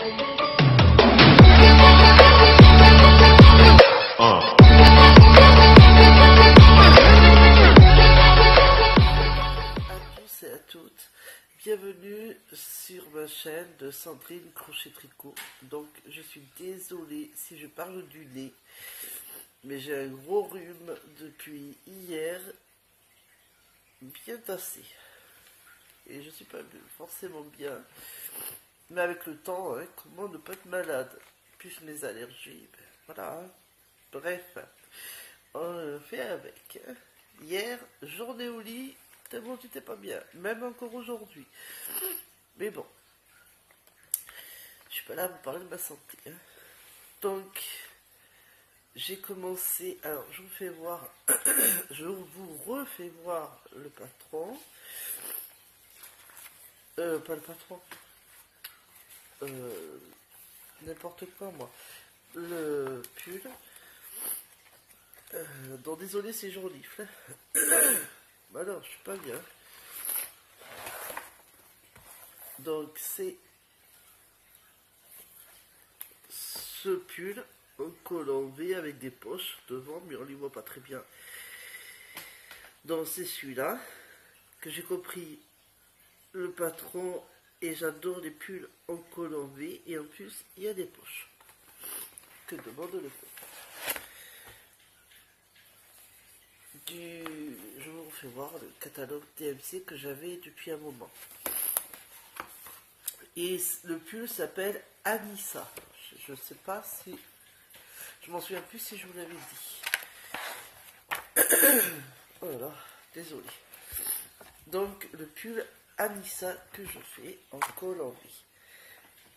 Et à toutes, bienvenue sur ma chaîne de Sandrine Crochet Tricot. Donc je suis désolée si je parle du nez, mais j'ai un gros rhume depuis hier, bien tassé, et je suis pas forcément bien, mais avec le temps, hein, comment ne pas être malade, plus mes allergies, ben, voilà, hein. Bref, on fait avec, hein. Hier, journée au lit, tellement j'étais pas bien, même encore aujourd'hui. Mais bon, je suis pas là à vous parler de ma santé, hein. Donc, j'ai commencé, alors je vous fais voir, je vous refais voir le patron, pas le patron, n'importe quoi moi, le pull, donc désolé si je renifle, bah alors je suis pas bien. Donc c'est ce pull en col en V avec des poches devant, mais on ne les voit pas très bien. Donc c'est celui-là que j'ai compris le patron, et j'adore les pulls en col en V, et en plus il y a des poches. Que demande le peuple. Je vous fais voir le catalogue TMC que j'avais depuis un moment. Et le pull s'appelle Anissa. Je ne sais pas si... Je m'en souviens plus si je vous l'avais dit. Oh là là, désolé. Donc, le pull Anissa que je fais en col en V.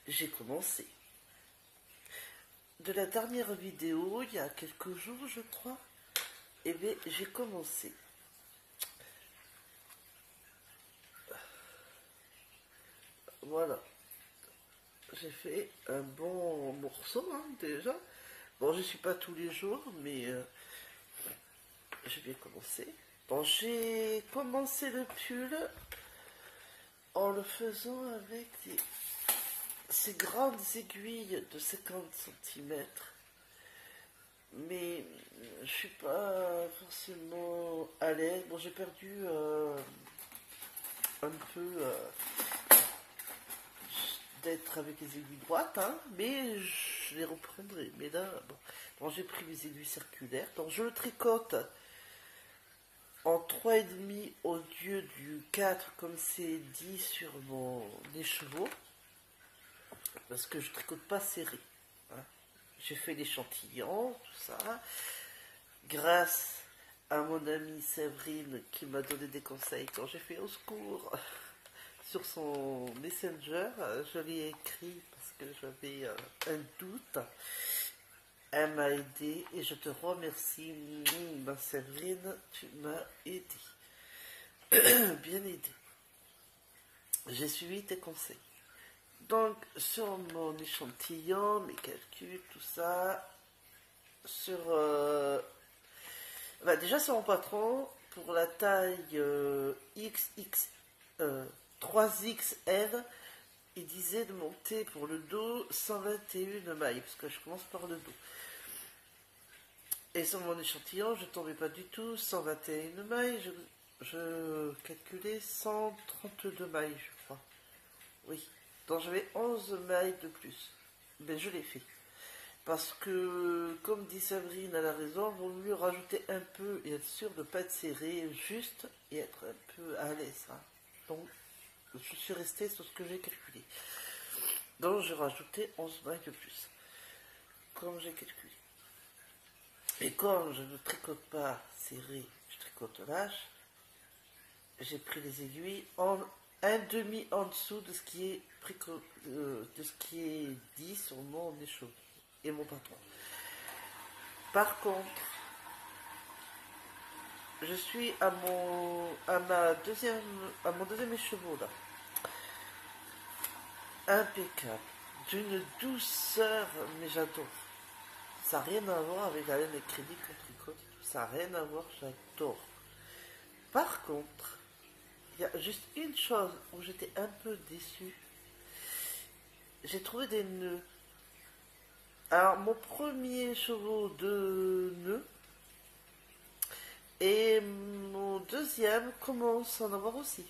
J'ai commencé. De la dernière vidéo, il y a quelques jours, je crois, et bien, j'ai commencé. Voilà. J'ai fait un bon morceau, hein, déjà. Bon, je suis pas tous les jours, mais j'ai bien commencé. Bon, j'ai commencé le pull en le faisant avec ces grandes aiguilles de 50 cm. Mais je suis pas forcément à l'aise. Bon, j'ai perdu un peu d'être avec les aiguilles droites, hein, mais je les reprendrai. Mais là, bon, j'ai pris les aiguilles circulaires. Donc je le tricote en 3,5 au lieu du 4 comme c'est dit sur mon écheveau, parce que je tricote pas serré, hein. J'ai fait l'échantillon, tout ça, grâce à mon amie Séverine qui m'a donné des conseils quand j'ai fait au secours sur son Messenger. Je lui ai écrit parce que j'avais un doute. Elle m'a aidé et je te remercie, ma Séverine, tu m'as aidé. Bien aidé. J'ai suivi tes conseils. Donc, sur mon échantillon, mes calculs, tout ça, sur... déjà sur mon patron, pour la taille XX, 3XL, il disait de monter pour le dos 121 mailles, parce que je commence par le dos. Et sur mon échantillon, je ne tombais pas du tout 121 mailles, je calculais 132 mailles, je crois. Oui, donc j'avais 11 mailles de plus. Mais je l'ai fait. Parce que, comme dit Séverine, elle a raison, il vaut mieux rajouter un peu et être sûr de ne pas être serré, juste, et être un peu à l'aise. Hein. Donc, je suis restée sur ce que j'ai calculé. Donc, j'ai rajouté 11 mailles de plus, comme j'ai calculé. Et comme je ne tricote pas serré, je tricote lâche, j'ai pris les aiguilles en un demi en dessous de ce qui est dit sur mon écheveau et mon patron. Par contre, je suis à mon deuxième écheveau là, impeccable, d'une douceur, mais j'adore. Ça n'a rien à voir avec la laine acrylique qu'on tricote, ça n'a rien à voir, j'adore. Par contre, il y a juste une chose où j'étais un peu déçue, j'ai trouvé des nœuds. Alors, mon premier chevaux de nœuds et mon deuxième commence à en avoir aussi.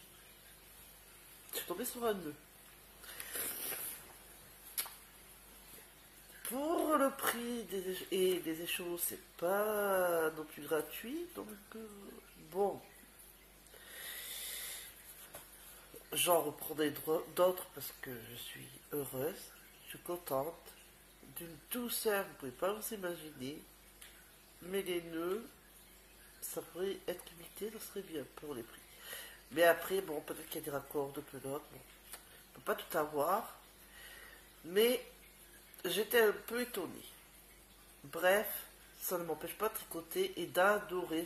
Je suis tombée sur un nœud. Pour le prix des écheveaux, c'est pas non plus gratuit, donc bon, j'en reprends d'autres parce que je suis heureuse, je suis contente, d'une douceur, vous pouvez pas vous imaginer, mais les nœuds, ça pourrait être limité, ça serait bien pour les prix. Mais après, bon, peut-être qu'il y a des raccords de pelote, bon, on peut pas tout avoir, mais j'étais un peu étonnée. Bref, ça ne m'empêche pas de tricoter et d'adorer.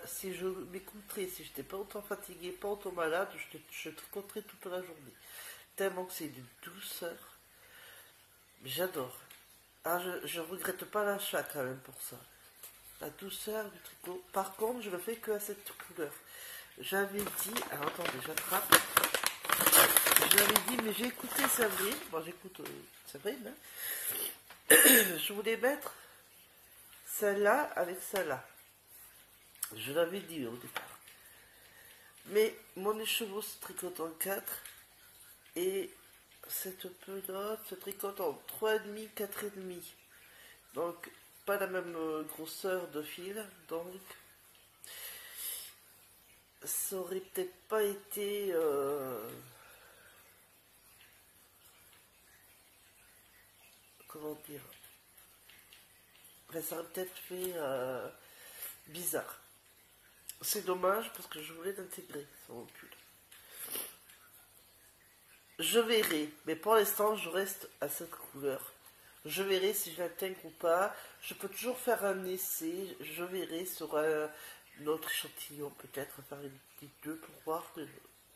Si je m'écouterais, si j'étais pas autant fatiguée, pas autant malade, je tricoterais toute la journée. Tellement que c'est d'une douceur. J'adore. Ah, je regrette pas l'achat quand même pour ça. La douceur du tricot. Par contre, je le fais que à cette couleur. J'avais dit... Alors attendez, j'attrape. J'avais dit, mais j'ai écouté Sabrine. Bon, j'écoute Sabrine. Hein. Je voulais mettre celle-là avec celle-là. Je l'avais dit au départ. Mais mon écheveau se tricote en 4 et cette pelote se tricote en 3,5, 4,5. Donc, pas la même grosseur de fil. Donc, ça aurait peut-être pas été... comment dire, enfin, ça aurait peut-être fait bizarre. C'est dommage parce que je voulais l'intégrer sur mon pull. Je verrai, mais pour l'instant je reste à cette couleur. Je verrai si je l'intègre ou pas. Je peux toujours faire un essai. Je verrai sur un autre échantillon, peut-être faire une petite 2 pour voir,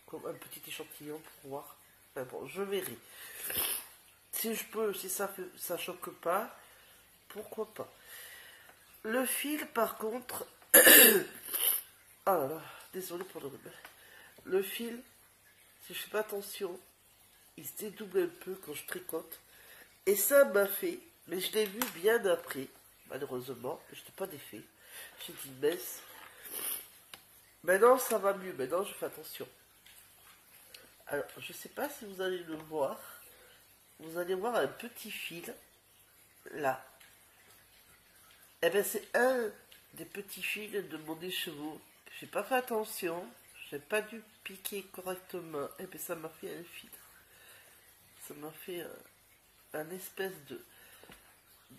comme un petit échantillon pour voir. Enfin bon, je verrai. Si je peux, si ça choque pas, pourquoi pas. Le fil, par contre... ah là là, désolé pour le rhume. Le fil, si je fais pas attention, il se dédouble un peu quand je tricote. Et ça m'a fait, mais je l'ai vu bien après, malheureusement, je n'ai pas d'effet. J'ai dit baisse. Maintenant, ça va mieux, maintenant je fais attention. Alors, je sais pas si vous allez le voir. Vous allez voir un petit fil, là. Eh bien, c'est un des petits fils de mon écheveau. J'ai pas fait attention, j'ai pas dû piquer correctement. Et bien, ça m'a fait un fil. Ça m'a fait un espèce de...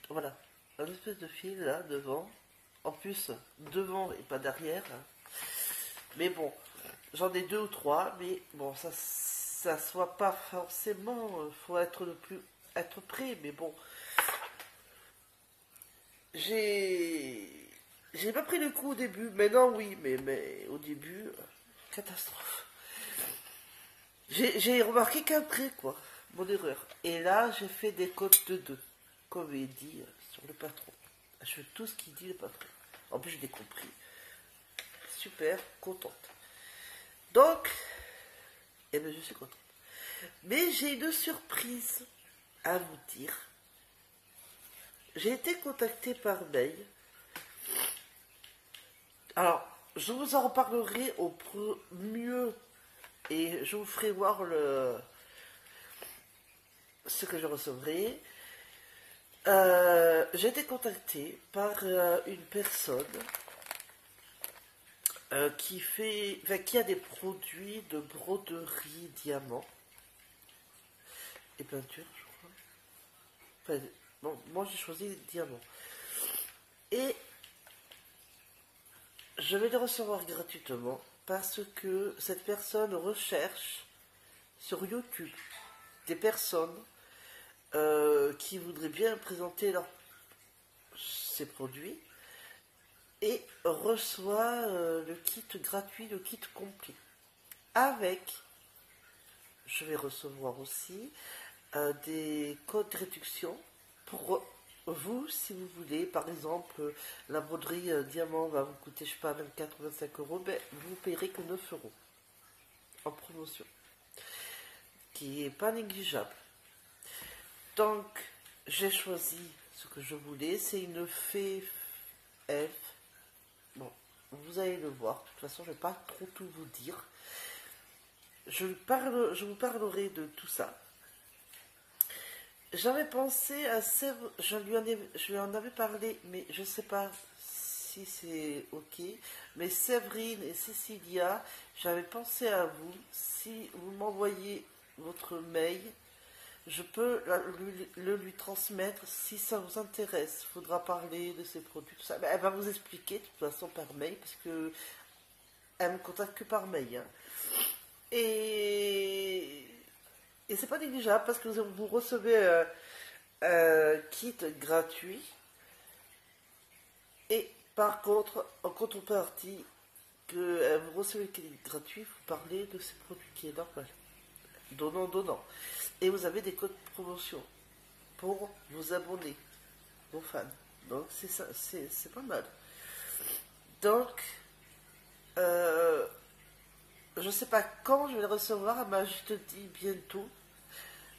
Voilà, un espèce de fil là, devant. En plus, devant et pas derrière. Mais bon, j'en ai 2 ou 3, mais bon, ça soit pas forcément... faut être être prêt, mais bon... J'ai pas pris le coup au début, maintenant oui, mais au début, catastrophe. J'ai remarqué qu'après, quoi, mon erreur. Et là, j'ai fait des cotes de 2, comme il dit sur le patron. Je fais tout ce qu'il dit le patron. En plus, je l'ai compris. Super, contente. Donc, eh bien, je suis contente. Mais j'ai une surprise à vous dire. J'ai été contactée par mail. Alors, je vous en reparlerai au mieux et je vous ferai voir ce que je recevrai. J'ai été contactée par une personne qui a des produits de broderie diamant et peinture, je crois. Enfin, bon, moi j'ai choisi diamant. Et je vais le recevoir gratuitement parce que cette personne recherche sur YouTube des personnes qui voudraient bien présenter ces produits et reçoit le kit gratuit, le kit complet. Avec, je vais recevoir aussi des codes de réduction pour vous, si vous voulez. Par exemple, la broderie diamant va vous coûter, je sais pas, 24 ou 25 euros, ben, vous ne payerez que 9 euros en promotion, qui n'est pas négligeable. Donc, j'ai choisi ce que je voulais. C'est une fée elfe. Bon, vous allez le voir. De toute façon, je ne vais pas trop tout vous dire. Je vous parlerai de tout ça. J'avais pensé à Sèvres, je lui en avais parlé, mais je ne sais pas si c'est ok. Mais Séverine et Cécilia, j'avais pensé à vous. Si vous m'envoyez votre mail, je peux le lui transmettre si ça vous intéresse. Il faudra parler de ses produits, tout ça. Mais elle va vous expliquer de toute façon par mail, parce que elle me contacte que par mail. Hein. Et c'est pas négligeable parce que vous recevez un kit gratuit. Et par contre, en contrepartie, que vous recevez le kit gratuit, vous parlez de ces produits qui est normal. Donnant, donnant. Et vous avez des codes de promotion pour vos abonnés, vos fans. Donc c'est ça, c'est pas mal. Donc, je sais pas quand je vais le recevoir, elle m'a juste dit bientôt.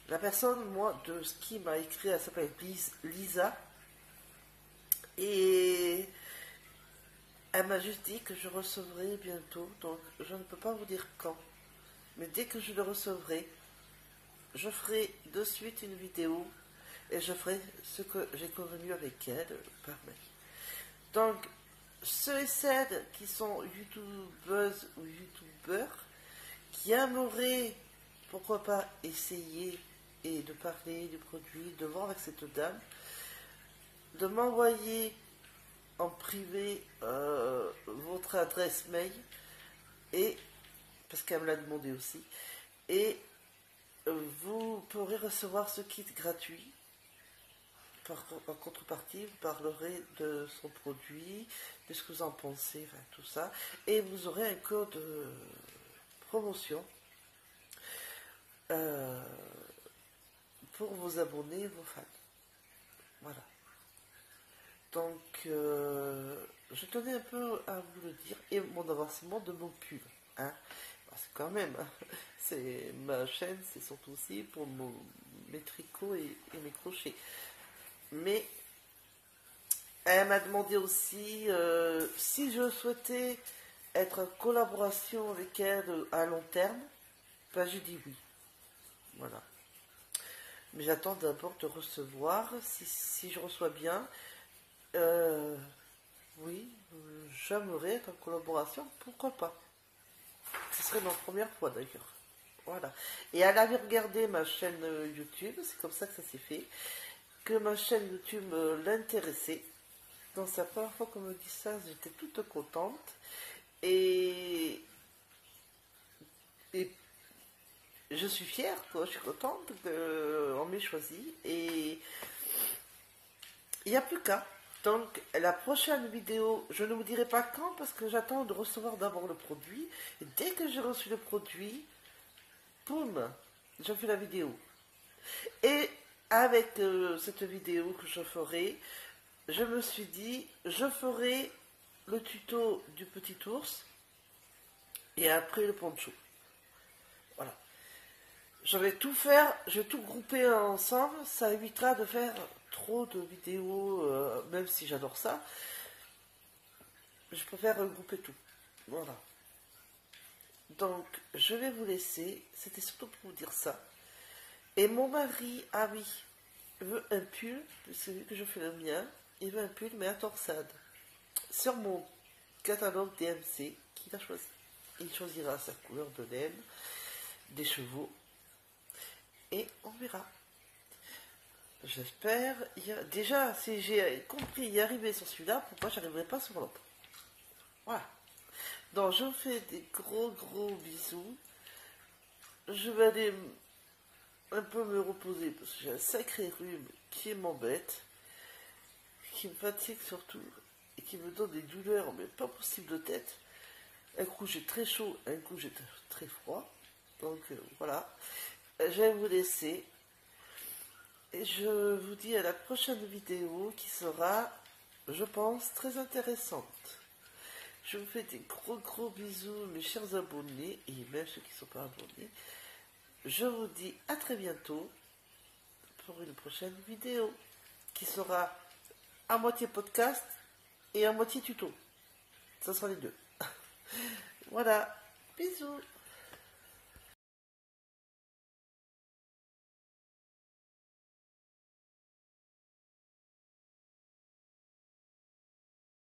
La personne, moi, de ce qui m'a écrit, elle s'appelle Lisa. Et elle m'a juste dit que je recevrai bientôt. Donc, je ne peux pas vous dire quand. Mais dès que je le recevrai, je ferai de suite une vidéo. Et je ferai ce que j'ai convenu avec elle par mail. Donc, ceux et celles qui sont youtubeuses ou youtubeurs, qui aimeraient, pourquoi pas, essayer et de parler du produit, de voir avec cette dame, de m'envoyer en privé votre adresse mail, et parce qu'elle me l'a demandé aussi, et vous pourrez recevoir ce kit gratuit. En contrepartie, vous parlerez de son produit, de ce que vous en pensez, enfin, tout ça, et vous aurez un code de promotion pour vos abonnés, vos fans. Voilà. Donc, je tenais un peu à vous le dire, et mon avancement de mon pull. Hein. C'est quand même, hein, c'est ma chaîne, c'est surtout aussi pour mes tricots et mes crochets. Mais elle m'a demandé aussi si je souhaitais être en collaboration avec elle à long terme. Ben, j'ai dit oui. Voilà. Mais j'attends d'abord de recevoir. Si je reçois bien, oui, j'aimerais être en collaboration. Pourquoi pas? Ce serait ma première fois d'ailleurs. Voilà. Et elle avait regardé ma chaîne YouTube, c'est comme ça que ça s'est fait, que ma chaîne YouTube l'intéressait. Donc c'est la première fois qu'on me dit ça, j'étais toute contente. Et je suis fière, quoi. Je suis contente qu'on m'ait choisi. Et il n'y a plus qu'à. Donc la prochaine vidéo, je ne vous dirai pas quand, parce que j'attends de recevoir d'abord le produit. Et dès que j'ai reçu le produit, boum, je fais la vidéo. Et avec cette vidéo que je ferai, je me suis dit, je ferai le tuto du petit ours et après le poncho. Voilà. Je vais tout faire, je vais tout grouper ensemble, ça évitera de faire trop de vidéos, même si j'adore ça. Je préfère regrouper tout. Voilà. Donc, je vais vous laisser, c'était surtout pour vous dire ça. Et mon mari, ah oui, veut un pull, c'est lui que je fais le mien, il veut un pull mais à torsade. Sur mon catalogue DMC qu'il a choisi. Il choisira sa couleur de laine, des chevaux, et on verra. J'espère. Déjà, si j'ai compris y arriver sur celui-là, pourquoi j'arriverai pas sur l'autre? Voilà. Donc, je vous fais des gros bisous. Je vais aller un peu me reposer parce que j'ai un sacré rhume qui m'embête, qui me fatigue surtout et qui me donne des douleurs mais pas possible de tête. Un coup j'ai très chaud, un coup j'ai très froid. Donc voilà, je vais vous laisser et je vous dis à la prochaine vidéo qui sera, je pense, très intéressante. Je vous fais des gros bisous mes chers abonnés et même ceux qui ne sont pas abonnés. Je vous dis à très bientôt pour une prochaine vidéo qui sera à moitié podcast et à moitié tuto. Ça sera les deux. Voilà, bisous.